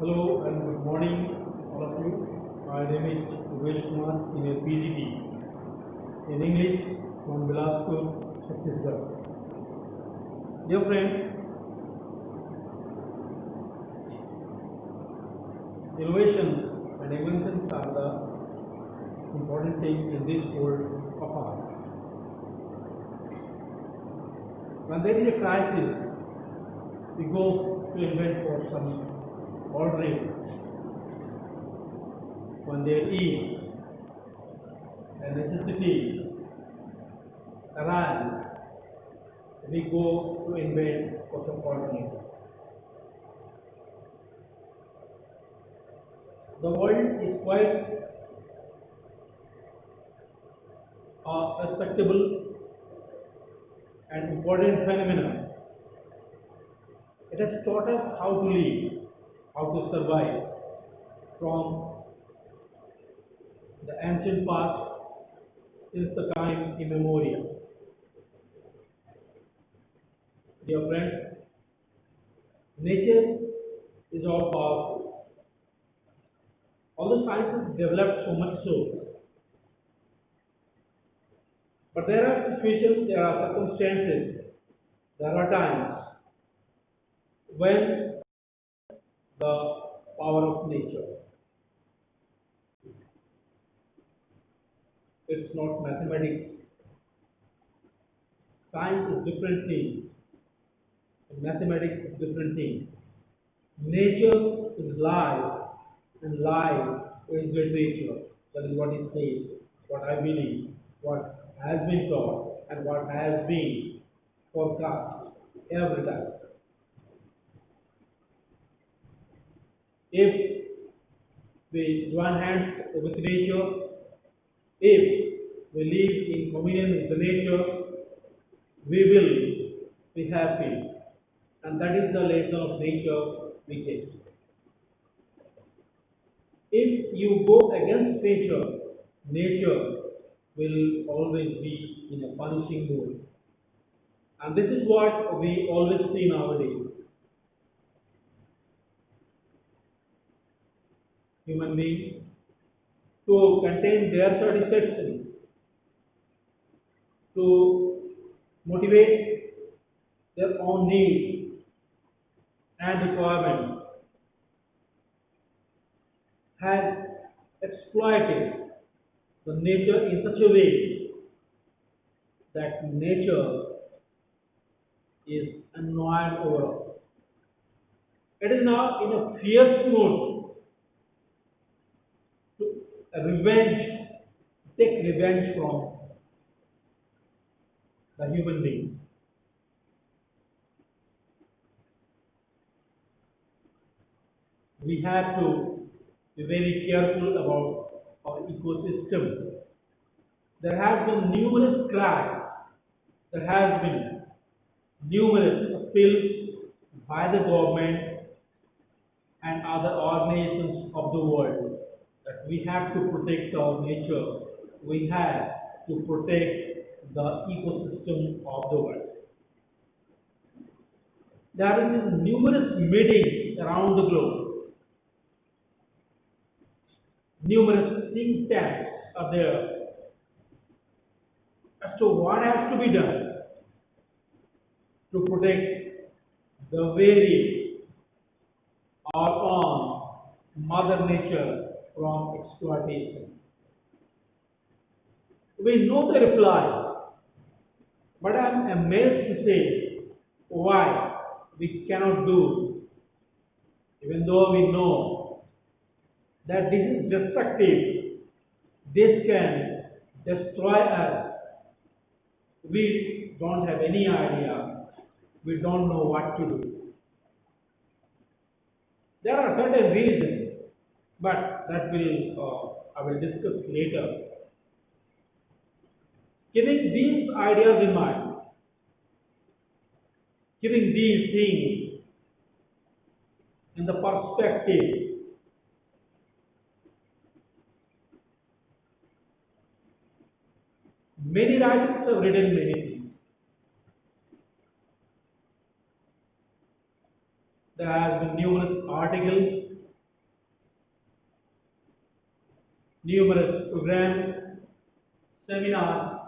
Hello and good morning, all of you. My name is Umesh Kumar, Senior PGT in English from Bilaspur, Chhattisgarh. Dear friends, innovations and inventions are the important thing in this world of ours. When there is a crisis, we go to invent for some alternate. When there is a necessity arise, we go to invent for some alternate. The world is quite a respectable and important phenomenon. It has taught us how to live, how to survive from the ancient past since the time immemorial. Dear friends, nature is all powerful. Although science has developed so much so, but there are situations, there are circumstances, there are times when the power of nature, it's not mathematics. Science is different thing, mathematics is different thing. Nature is life, and life is literature. That is what it says, what I believe, what has been taught, and what has been forecast every time. If we join hands with nature, if we live in communion with the nature, we will be happy. And that is the lesson of nature we get. If you go against nature, nature will always be in a punishing mood. And this is what we always see nowadays. Human beings, to contain their satisfaction, to motivate their own needs and requirements, has exploited the nature in such a way that nature is annoyed over. It is now in a fierce mood to revenge, take revenge from the human being. We have to be very careful about our ecosystem. There have been numerous cries, there has been numerous appeals by the government and other organizations of the world that we have to protect our nature, we have to protect the ecosystem of the world. There have been numerous meetings around the globe, numerous think tanks are there as to what has to be done to protect the very our own mother nature from exploitation. We know the reply, but I am amazed to say why we cannot do, even though we know that this is destructive, this can destroy us. We don't have any idea, we don't know what to do. There are certain reasons, but that will I will discuss later. Keeping these ideas in mind, keeping these things in the perspective, many writers have written many things. There have been numerous articles numerous programs, seminars,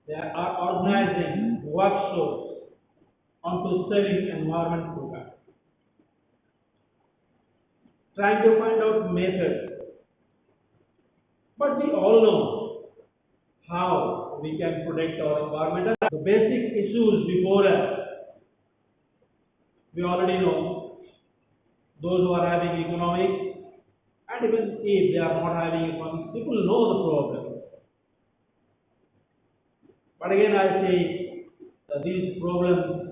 they are organizing workshops onto saving environment program, trying to find out methods. But we all know how we can protect our environment. The basic issues before us, we already know those who are having economics, and even if they are not having economics, people know the problem. But again, I say that these problems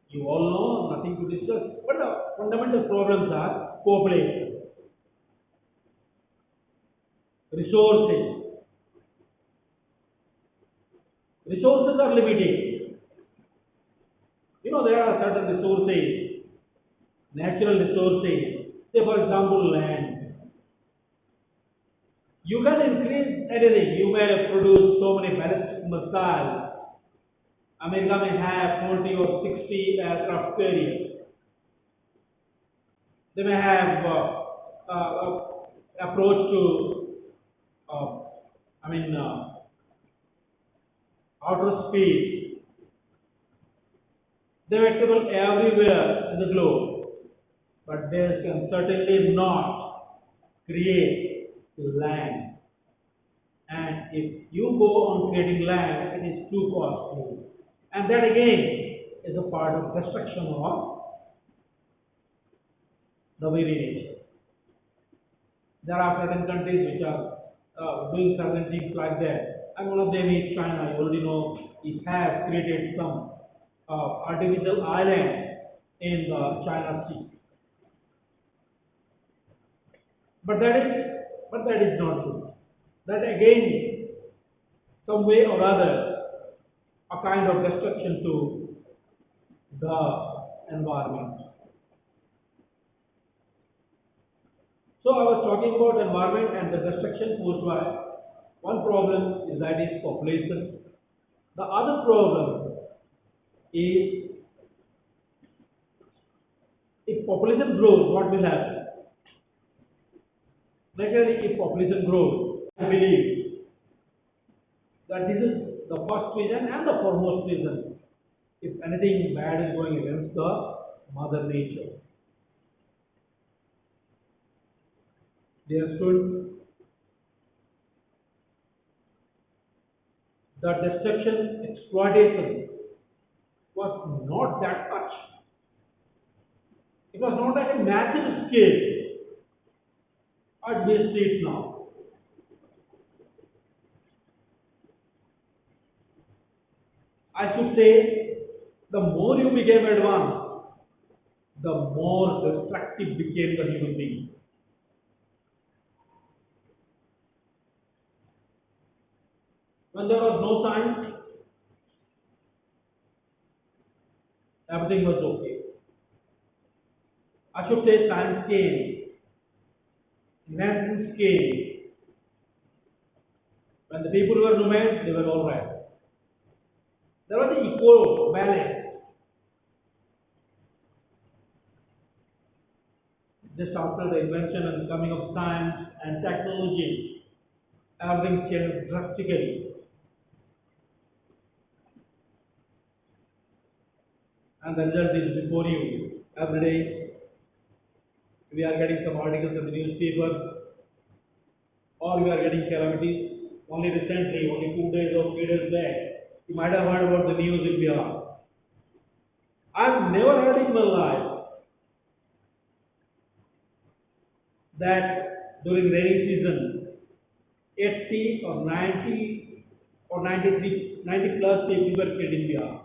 you all know, nothing to discuss. But the fundamental problems are population, resources. Resources are limited. You know, there are certain resources, natural resources. Say, for example, land. You can increase anything. You may produce so many ballistic missiles. America may have 40 or 60 aircraft carriers. They may have approach to, uh, I mean, outer space. They are travel everywhere in the globe, but they can certainly not create land. And if you go on creating land, it is too costly. And that again is a part of destruction of the very nature. There are certain countries which are doing certain things like that. And one of them is China. You already know it has created some artificial island in the China Sea. But that is not good. That again, some way or other, a kind of destruction to the environment. So I was talking about environment and the destruction caused by one problem is that is population. The other problem is if population grows, what will happen? Naturally, if population grows, I believe that this is the first reason and the foremost reason. If anything bad is going against the mother nature. Dear students, the destruction exploitation was not that much. It was not at a massive scale as we see it now. I should say, the more you became advanced, the more destructive became the human being. When there was no science, everything was okay. I should say science came, inventions came. When the people were nomad, they were all right. There was an equal balance. Just after the invention and coming of science and technology, everything changed drastically. And the result is before you. Every day we are getting some articles in the newspaper, or we are getting calamities. Only recently, only 2 days or 3 days back, you might have heard about the news in Bihar. I've never heard in my life that during rainy season, 80 or 90 or 93, 90 plus people were killed in Bihar.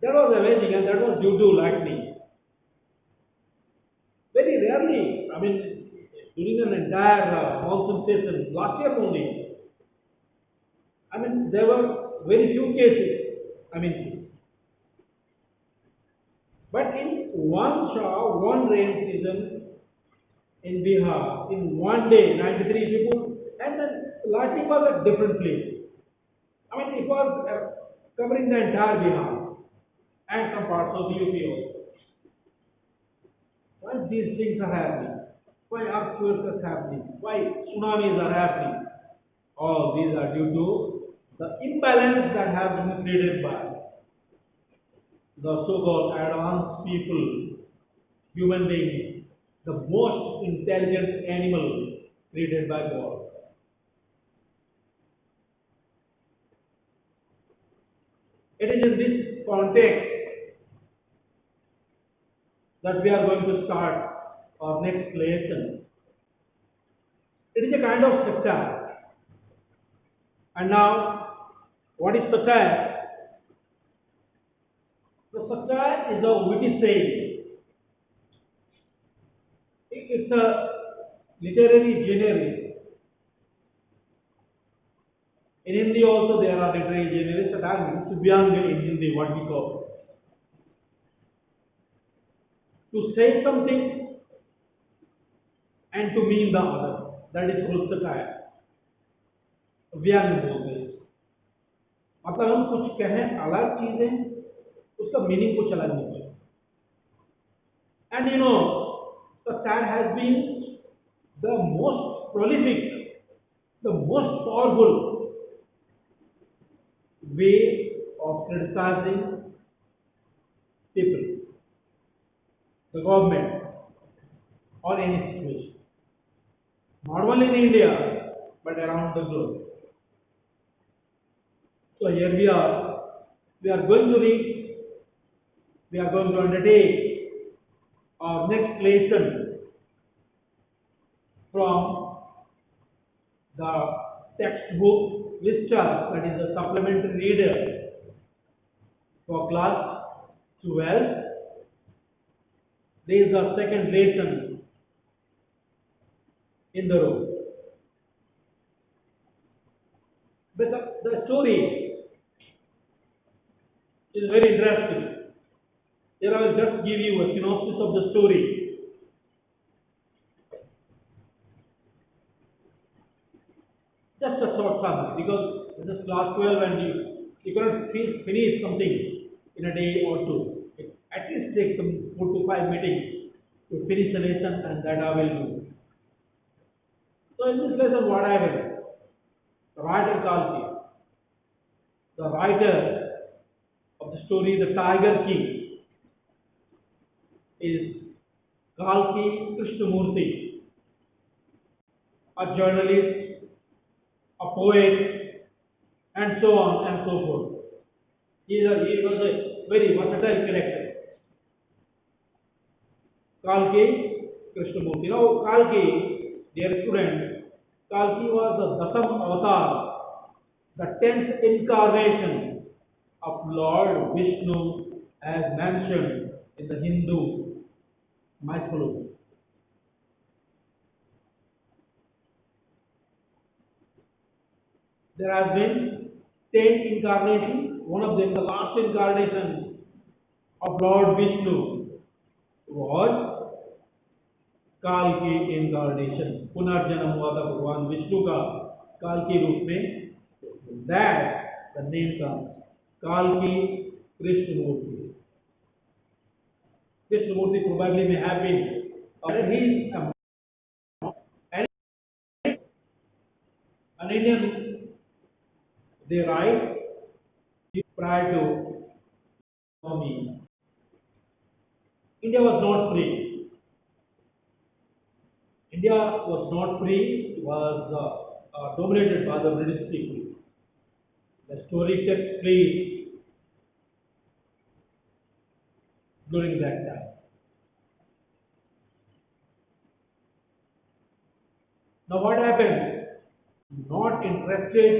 That was amazing, and that was due to lightning. Very rarely, I mean, during an entire monsoon season, last year only, I mean, there were very few cases. I mean, but in one shower, one rain season in Bihar, in one day, 93 people, and then lightning was at different place. I mean, it was covering the entire Bihar and some parts of UP also. Why these things are happening? Why earthquakes are happening? Why tsunamis are happening? All these are due to the imbalance that has been created by the so-called advanced people, human beings, the most intelligent animal created by God. It is in this context that we are going to start our next lesson. It is a kind of satire. And now, what is satire? The satire is a witty saying. It's a literary genre. In Hindi also there are literary genres that are Subyang in Hindi, what we call. To say something and to mean the other. That is called satire. व्यंग बोलते हैं, मतलब हम कुछ कहें अलग चीजें, उसका मीनिंग कुछ अलग निकले. And satire has been the most prolific, the most powerful way of criticizing people, the government, or any situation. Not only in India, but around the globe. So here we are going to read, we are going to undertake our next lesson from the textbook Vista, that is the supplementary reader for class 12. This is the second lesson in the row. The story is very interesting. Here I will just give you a synopsis of the story. Just a short summary, because this is class 12 and you cannot finish something in a day or two. It at least takes some 4 to 5 meetings to finish the lesson, and that I will do. So in this lesson what I will, the writer Kalki, the writer of the story The Tiger King is Kalki Krishnamurti, a journalist, a poet, and so on and so forth. He was a very versatile character. Kalki Krishnamurti. Now, Kalki, dear student, Kalki was the Datam avatar, the 10th incarnation of Lord Vishnu as mentioned in the Hindu mythology. There have been 10 incarnations. One of them, the last incarnation of Lord Vishnu, was काल की incarnation. पुनर्जन्म हुआ था भगवान विष्णु का काल के रूप में. That the name comes Kalki Krishnamurti. Krishnamurti probably may have been, he is an Indian. They write prior to me. India was not free. India was not free. It was dominated by the British people. The story takes place during that time. Now, what happened? Not interested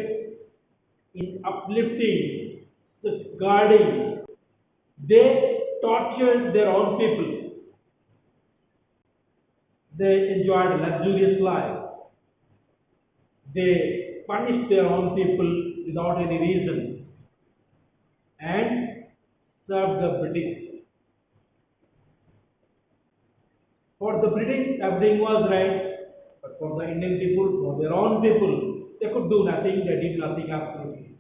in uplifting, safeguarding, they tortured their own people. They enjoyed a luxurious life. They punished their own people without any reason and served the British. For the British, everything was right, but for the Indian people, for their own people, they could do nothing, they did nothing absolutely.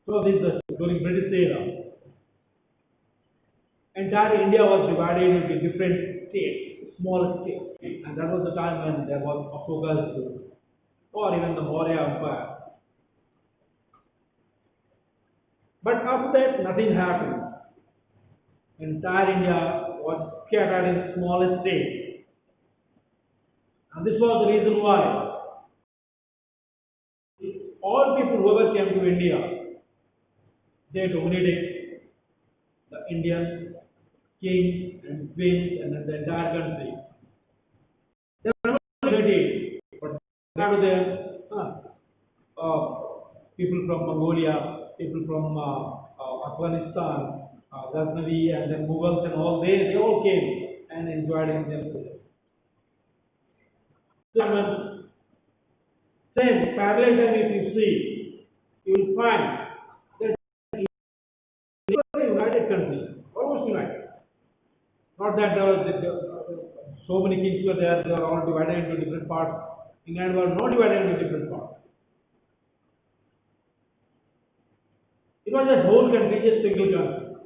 So this is during British era. And entire India was divided into different states, small states. And that was the time when there was Ashoka's rule, or even the Maurya Empire. But after that, nothing happened. Entire India was scattered in small states. And this was the reason why all people whoever came to India, they dominated the Indian kings and queens and the entire country. They were not dominated, but compared to them, people from Mongolia, people from Afghanistan, Ghaznavi, and then Mughals and all, they all came and enjoyed in themselves. So, same parallel time if you see, you will find that it was a united country, almost united. Not that so many kings were there, they were all divided into different parts. England was not divided into different parts. It was a whole country, a single country.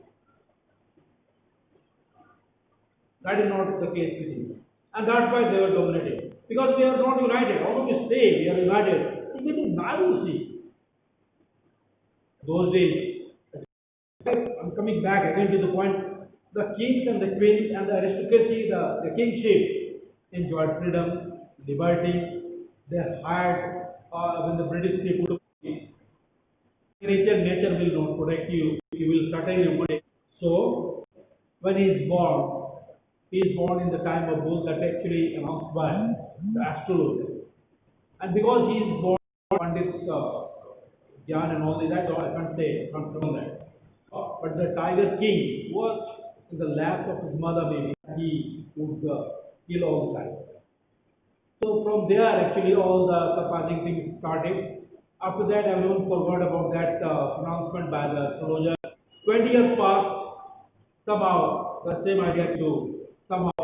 That is not the case with India. And that's why they were dominated. Because we are not united. Although we say we are united, it is now you see. Those days, I'm coming back again to the point. The kings and the queens and the aristocracy, the kingship enjoyed freedom, liberty. They had when the British people nature will not protect you. You will certainly protect. So when he is born in the time of bull that actually announced by the astrologer. And because he is born Pandit's Gyan and all that, I can't say, can't from that. But the Tiger King was in the lap of his mother maybe. He would kill all the tigers. So from there actually all the surprising things started. After that everyone forgot about that pronouncement by the astrologer. 20 years passed, somehow the same idea to somehow